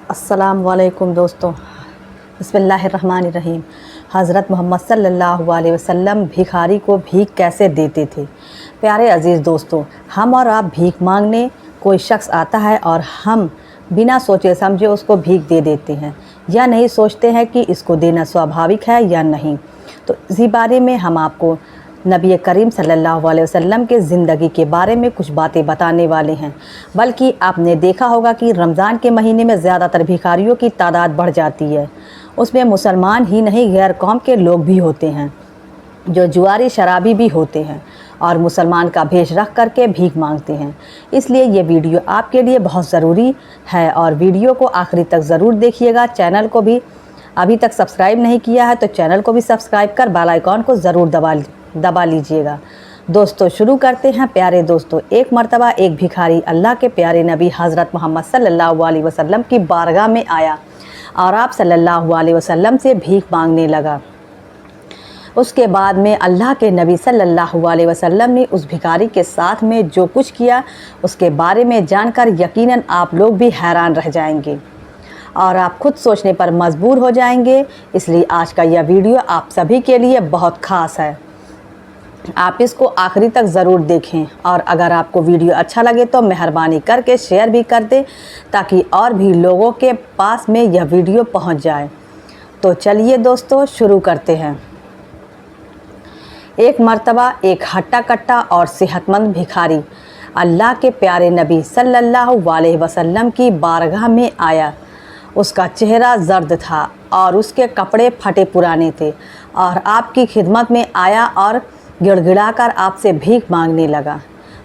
अस्सलाम वालेकुम दोस्तों, बिस्मिल्लाहिर्रहमानिर्रहीम। हज़रत मोहम्मद सल्लल्लाहु अलैहि वसल्लम भिखारी को भीख कैसे देते थे। प्यारे अज़ीज़ दोस्तों, हम और आप भीख मांगने कोई शख्स आता है और हम बिना सोचे समझे उसको भीख दे देते हैं या नहीं सोचते हैं कि इसको देना स्वाभाविक है या नहीं। तो इसी बारे में हम आपको नबी करीम सल्लल्लाहु अलैहि वसल्लम के ज़िंदगी के बारे में कुछ बातें बताने वाले हैं। बल्कि आपने देखा होगा कि रमज़ान के महीने में ज़्यादातर भिखारियों की तादाद बढ़ जाती है। उसमें मुसलमान ही नहीं गैर कौम के लोग भी होते हैं जो जुआरी शराबी भी होते हैं और मुसलमान का भेष रख करके भीख मांगते हैं। इसलिए ये वीडियो आपके लिए बहुत ज़रूरी है और वीडियो को आखिरी तक ज़रूर देखिएगा। चैनल को भी अभी तक सब्सक्राइब नहीं किया है तो चैनल को भी सब्सक्राइब कर बेल आइकॉन को ज़रूर दबा लीजिएगा। दोस्तों शुरू करते हैं। प्यारे दोस्तों, एक मर्तबा एक भिखारी अल्लाह के प्यारे नबी हज़रत मोहम्मद सल्लल्लाहु अलैहि वसल्लम की बारगाह में आया और आप सल्लल्लाहु अलैहि वसल्लम से भीख मांगने लगा। उसके बाद में अल्लाह के नबी सल्लल्लाहु अलैहि वसल्लम ने उस भिखारी के साथ में जो कुछ किया उसके बारे में जानकर यकीनन आप लोग भी हैरान रह जाएंगे और आप खुद सोचने पर मजबूर हो जाएंगे। इसलिए आज का यह वीडियो आप सभी के लिए बहुत ख़ास है। आप इसको आखिरी तक ज़रूर देखें और अगर आपको वीडियो अच्छा लगे तो मेहरबानी करके शेयर भी कर दें ताकि और भी लोगों के पास में यह वीडियो पहुंच जाए। तो चलिए दोस्तों शुरू करते हैं। एक मर्तबा एक हट्टा कट्टा और सेहतमंद भिखारी अल्लाह के प्यारे नबी सल्लल्लाहु अलैहि वसल्लम की बारगाह में आया। उसका चेहरा जर्द था और उसके कपड़े फटे पुराने थे और आपकी खिदमत में आया और गिड़गिड़ाकर आपसे भीख मांगने लगा।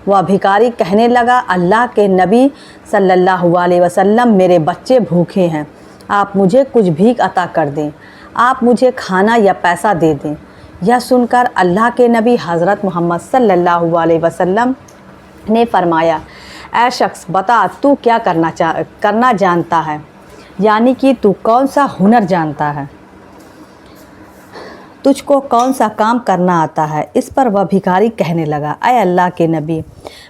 वह भिखारी कहने लगा, अल्लाह के नबी सल्लल्लाहु अलैहि वसल्लम, मेरे बच्चे भूखे हैं, आप मुझे कुछ भीख अता कर दें, आप मुझे खाना या पैसा दे दें। यह सुनकर अल्लाह के नबी हज़रत मोहम्मद सल्लल्लाहु अलैहि वसल्लम ने फरमाया, ऐ शख्स बता तू क्या करना जानता है, यानी कि तू कौन सा हुनर जानता है, तुझको कौन सा काम करना आता है। इस पर वह भिखारी कहने लगा, ऐ अल्लाह के नबी,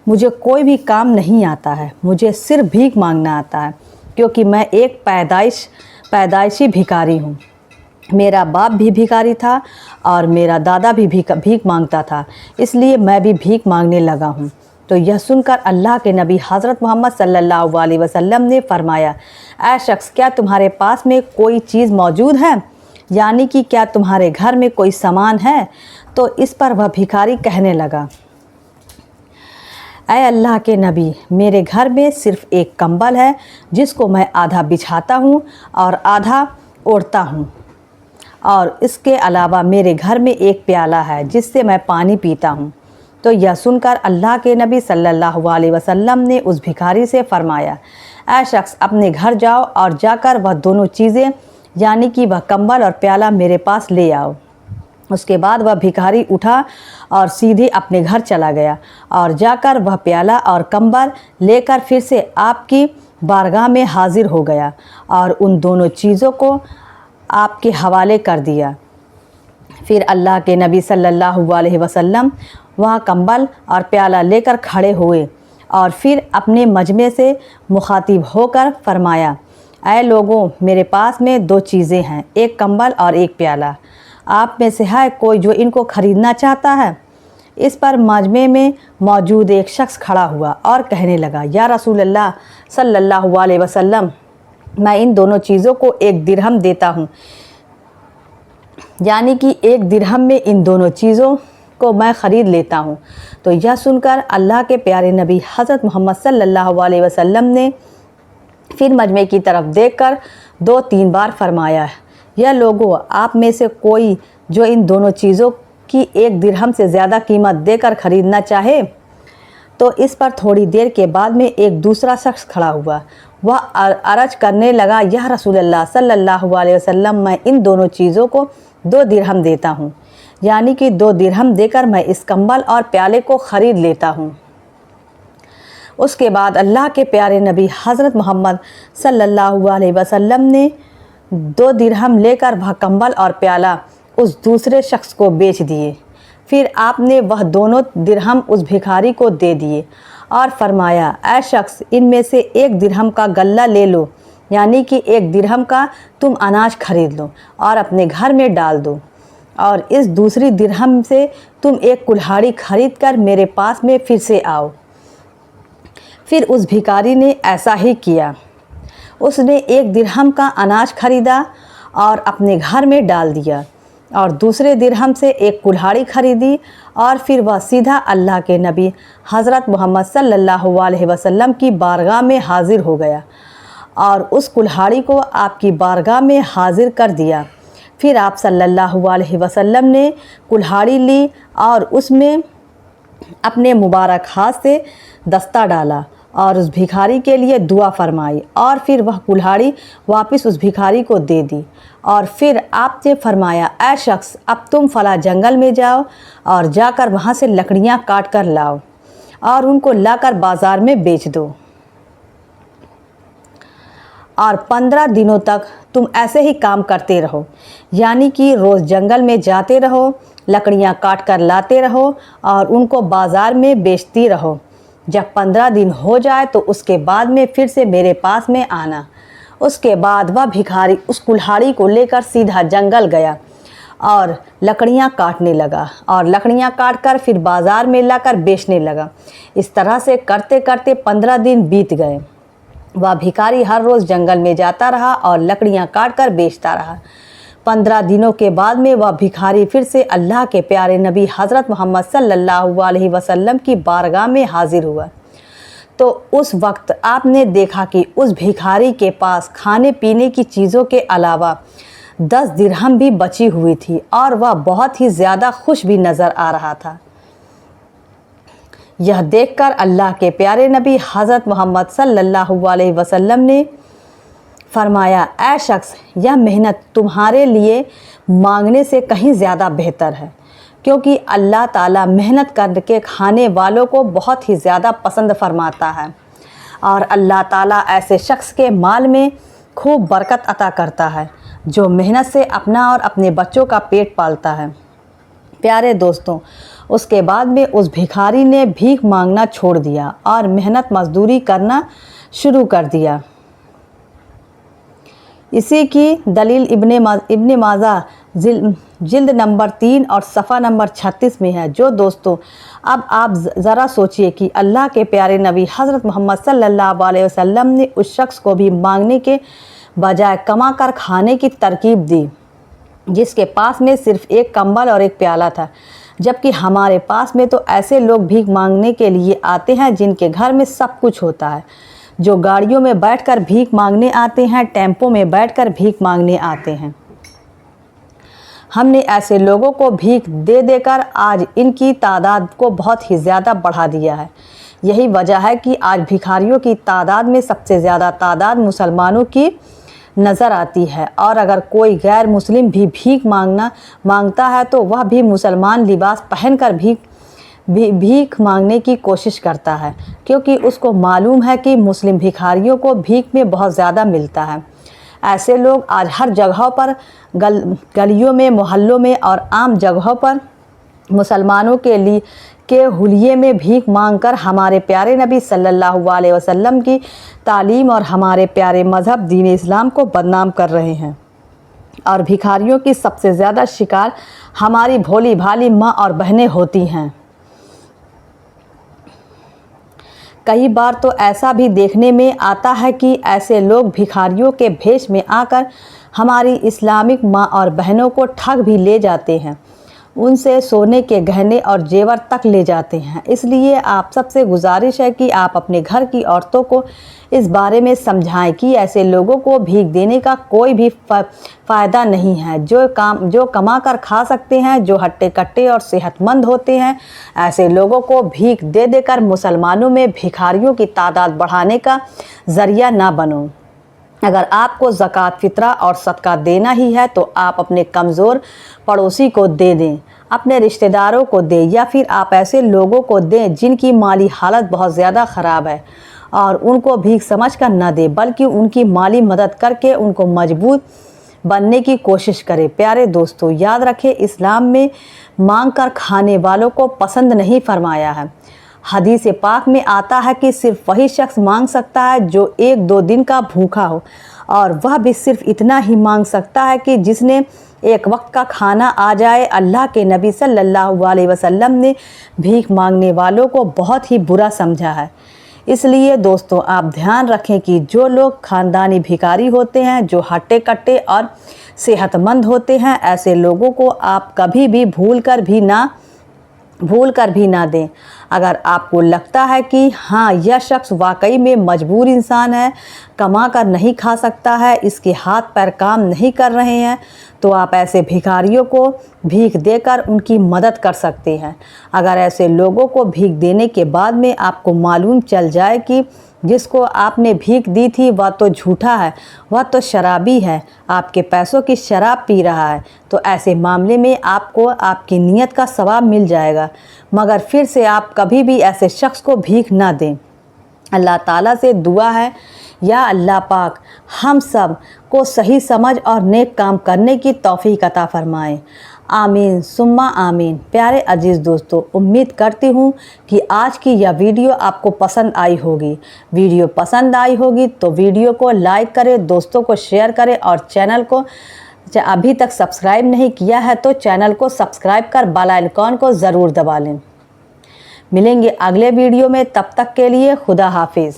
मुझे कोई भी काम नहीं आता है, मुझे सिर्फ भीख मांगना आता है क्योंकि मैं एक पैदाइशी भिखारी हूँ। मेरा बाप भी भिखारी था और मेरा दादा भी भीख मांगता था, इसलिए मैं भी भीख मांगने लगा हूँ। तो यह सुनकर अल्लाह के नबी हज़रत मोहम्मद सल्लल्लाहु अलैहि वसल्लम ने फरमाया, ऐ शख्स क्या तुम्हारे पास में कोई चीज़ मौजूद है, यानी कि क्या तुम्हारे घर में कोई सामान है। तो इस पर वह भिखारी कहने लगा, ऐ अल्लाह के नबी, मेरे घर में सिर्फ़ एक कंबल है जिसको मैं आधा बिछाता हूँ और आधा ओढ़ता हूँ, और इसके अलावा मेरे घर में एक प्याला है जिससे मैं पानी पीता हूँ। तो यह सुनकर अल्लाह के नबी सल्लल्लाहु अलैहि वसल्लम ने उस भिखारी से फरमाया, ऐ शख्स अपने घर जाओ और जाकर वह दोनों चीज़ें यानी कि वह कंबल और प्याला मेरे पास ले आओ। उसके बाद वह भिखारी उठा और सीधे अपने घर चला गया और जाकर वह प्याला और कंबल लेकर फिर से आपकी बारगाह में हाजिर हो गया और उन दोनों चीज़ों को आपके हवाले कर दिया। फिर अल्लाह के नबी सल्लल्लाहु अलैहि वसल्लम वह कंबल और प्याला लेकर खड़े हुए और फिर अपने मजमे से मुखातिब होकर फरमाया, ऐ लोगों, मेरे पास में दो चीज़ें हैं, एक कंबल और एक प्याला। आप में से है कोई जो इनको ख़रीदना चाहता है। इस पर मजमे में मौजूद एक शख्स खड़ा हुआ और कहने लगा, या रसूल अल्लाह सल्लल्लाहु अलैहि वसल्लम, मैं इन दोनों चीज़ों को 1 दिरहम देता हूँ, यानी कि 1 दिरहम में इन दोनों चीज़ों को मैं ख़रीद लेता हूँ। तो यह सुनकर अल्लाह के प्यारे नबी हज़रत मोहम्मद सल्लल्लाहु अलैहि वसल्लम ने फिर मजमे की तरफ देखकर 2-3 बार फरमाया, यह लोगों, आप में से कोई जो इन दोनों चीज़ों की 1 दिरहम से ज़्यादा कीमत देकर ख़रीदना चाहे। तो इस पर थोड़ी देर के बाद में एक दूसरा शख्स खड़ा हुआ। वह अर्ज करने लगा, यह रसूल अल्लाह सल्लल्लाहु अलैहि वसल्लम, मैं इन दोनों चीज़ों को 2 दिरहम देता हूँ, यानी कि 2 दिरहम देकर मैं इस कंबल और प्याले को ख़रीद लेता हूँ। उसके बाद अल्लाह के प्यारे नबी हज़रत मोहम्मद सल्लल्लाहु अलैहि वसल्लम ने 2 दिरहम लेकर वह कंबल और प्याला उस दूसरे शख्स को बेच दिए। फिर आपने वह दोनों दिरहम उस भिखारी को दे दिए और फरमाया, ऐ शख्स, इनमें से 1 दिरहम का गल्ला ले लो, यानी कि 1 दिरहम का तुम अनाज खरीद लो और अपने घर में डाल दो, और इस दूसरी दिरहम से तुम एक कुल्हाड़ी खरीद कर मेरे पास में फिर से आओ। फिर उस भिखारी ने ऐसा ही किया। उसने 1 दिरहम का अनाज खरीदा और अपने घर में डाल दिया, और दूसरे दिरहम से एक कुल्हाड़ी खरीदी, और फिर वह सीधा अल्लाह के नबी हज़रत मोहम्मद सल्लल्लाहु अलैहि वसल्लम की बारगाह में हाज़िर हो गया और उस कुल्हाड़ी को आपकी बारगाह में हाज़िर कर दिया। फिर आप सल्लल्लाहु अलैहि वसल्लम ने कुल्हाड़ी ली और उसमें अपने मुबारक हाथ से दस्ता डाला और उस भिखारी के लिए दुआ फरमाई, और फिर वह कुल्हाड़ी वापस उस भिखारी को दे दी। और फिर आपने फरमाया, ऐ शख्स, अब तुम फला जंगल में जाओ और जाकर वहाँ से लकड़ियाँ काट कर लाओ और उनको लाकर बाज़ार में बेच दो, और 15 दिनों तक तुम ऐसे ही काम करते रहो, यानी कि रोज़ जंगल में जाते रहो, लकड़ियाँ काट कर लाते रहो और उनको बाज़ार में बेचती रहो। जब 15 दिन हो जाए तो उसके बाद में फिर से मेरे पास में आना। उसके बाद वह भिखारी उस कुल्हाड़ी को लेकर सीधा जंगल गया और लकड़ियाँ काटने लगा, और लकड़ियाँ काटकर फिर बाज़ार में लाकर बेचने लगा। इस तरह से करते करते 15 दिन बीत गए। वह भिखारी हर रोज़ जंगल में जाता रहा और लकड़ियाँ काट कर बेचता रहा। 15 दिनों के बाद में वह भिखारी फिर से अल्लाह के प्यारे नबी हज़रत मोहम्मद सल्लल्लाहु अलैहि वसल्लम की बारगाह में हाज़िर हुआ। तो उस वक्त आपने देखा कि उस भिखारी के पास खाने पीने की चीज़ों के अलावा 10 दिरहम भी बची हुई थी, और वह बहुत ही ज़्यादा खुश भी नज़र आ रहा था। यह देखकर अल्लाह के प्यारे नबी हज़रत मोहम्मद सल्लल्लाहु अलैहि वसल्लम ने फरमाया, ऐ शख्स, यह मेहनत तुम्हारे लिए मांगने से कहीं ज़्यादा बेहतर है, क्योंकि अल्लाह ताला मेहनत करके खाने वालों को बहुत ही ज़्यादा पसंद फरमाता है, और अल्लाह ताला ऐसे शख्स के माल में खूब बरकत अता करता है जो मेहनत से अपना और अपने बच्चों का पेट पालता है। प्यारे दोस्तों, उसके बाद में उस भिखारी ने भीख मांगना छोड़ दिया और मेहनत मजदूरी करना शुरू कर दिया। इसी की दलील इब्ने माजा जिल्द नंबर 3 और सफ़ा नंबर 36 में है। जो दोस्तों, अब आप ज़रा सोचिए कि अल्लाह के प्यारे नबी हज़रत मोहम्मद सल्लल्लाहु अलैहि वसल्लम ने उस शख्स को भी मांगने के बजाय कमा कर खाने की तरकीब दी जिसके पास में सिर्फ़ एक कंबल और एक प्याला था, जबकि हमारे पास में तो ऐसे लोग भीख मांगने के लिए आते हैं जिनके घर में सब कुछ होता है, जो गाड़ियों में बैठकर भीख मांगने आते हैं, टेम्पो में बैठकर भीख मांगने आते हैं। हमने ऐसे लोगों को भीख दे देकर आज इनकी तादाद को बहुत ही ज़्यादा बढ़ा दिया है। यही वजह है कि आज भिखारियों की तादाद में सबसे ज़्यादा तादाद मुसलमानों की नज़र आती है, और अगर कोई गैर मुस्लिम भी भीख मांगता है तो वह भी मुसलमान लिबास पहनकर भीख मांगने की कोशिश करता है, क्योंकि उसको मालूम है कि मुस्लिम भिखारियों को भीख में बहुत ज़्यादा मिलता है। ऐसे लोग आज हर जगहों पर गलियों में, मोहल्लों में और आम जगहों पर मुसलमानों के हुलिये में भीख मांगकर हमारे प्यारे नबी सल्लल्लाहु अलैहि वसल्लम की तालीम और हमारे प्यारे मज़हब दीन इस्लाम को बदनाम कर रहे हैं। और भिखारियों की सबसे ज़्यादा शिकार हमारी भोली भाली माँ और बहनें होती हैं। कई बार तो ऐसा भी देखने में आता है कि ऐसे लोग भिखारियों के भेष में आकर हमारी इस्लामिक माँ और बहनों को ठग भी ले जाते हैं, उनसे सोने के गहने और जेवर तक ले जाते हैं। इसलिए आप सबसे गुजारिश है कि आप अपने घर की औरतों को इस बारे में समझाएं कि ऐसे लोगों को भीख देने का कोई भी फ़ायदा नहीं है। जो कमा कर खा सकते हैं, जो हट्टे कट्टे और सेहतमंद होते हैं, ऐसे लोगों को भीख दे देकर मुसलमानों में भिखारियों की तादाद बढ़ाने का ज़रिया ना बनो। अगर आपको ज़कात, फ़ितरा और सदका देना ही है तो आप अपने कमज़ोर पड़ोसी को दे दें, अपने रिश्तेदारों को दें, या फिर आप ऐसे लोगों को दें जिनकी माली हालत बहुत ज़्यादा ख़राब है, और उनको भीख समझ कर न दें, बल्कि उनकी माली मदद करके उनको मजबूत बनने की कोशिश करें। प्यारे दोस्तों, याद रखें, इस्लाम में मांग कर खाने वालों को पसंद नहीं फरमाया है। हदीस पाक में आता है कि सिर्फ वही शख्स मांग सकता है जो 1-2 दिन का भूखा हो, और वह भी सिर्फ इतना ही मांग सकता है कि जिसने एक वक्त का खाना आ जाए। अल्लाह के नबी सल्लल्लाहु अलैहि वसल्लम ने भीख मांगने वालों को बहुत ही बुरा समझा है। इसलिए दोस्तों, आप ध्यान रखें कि जो लोग ख़ानदानी भिखारी होते हैं, जो हट्टे कट्टे और सेहतमंद होते हैं, ऐसे लोगों को आप कभी भी भूल कर भी ना दें। अगर आपको लगता है कि हाँ, यह शख्स वाकई में मजबूर इंसान है, कमा कर नहीं खा सकता है, इसके हाथ पैर काम नहीं कर रहे हैं, तो आप ऐसे भिखारियों को भीख देकर उनकी मदद कर सकते हैं। अगर ऐसे लोगों को भीख देने के बाद में आपको मालूम चल जाए कि जिसको आपने भीख दी थी वह तो झूठा है, वह तो शराबी है, आपके पैसों की शराब पी रहा है, तो ऐसे मामले में आपको आपकी नीयत का सवाब मिल जाएगा। मगर फिर से आप कभी भी ऐसे शख्स को भीख ना दें। अल्लाह ताला से दुआ है, या अल्लाह पाक हम सब को सही समझ और नेक काम करने की तौफीक अता फरमाएं। आमीन सुम्मा आमीन। प्यारे अजीज़ दोस्तों, उम्मीद करती हूँ कि आज की यह वीडियो आपको पसंद आई होगी। वीडियो पसंद आई होगी तो वीडियो को लाइक करें, दोस्तों को शेयर करें, और चैनल को अभी तक सब्सक्राइब नहीं किया है तो चैनल को सब्सक्राइब कर बेल आइकन को ज़रूर दबा लें। मिलेंगे अगले वीडियो में, तब तक के लिए खुदा हाफिज़।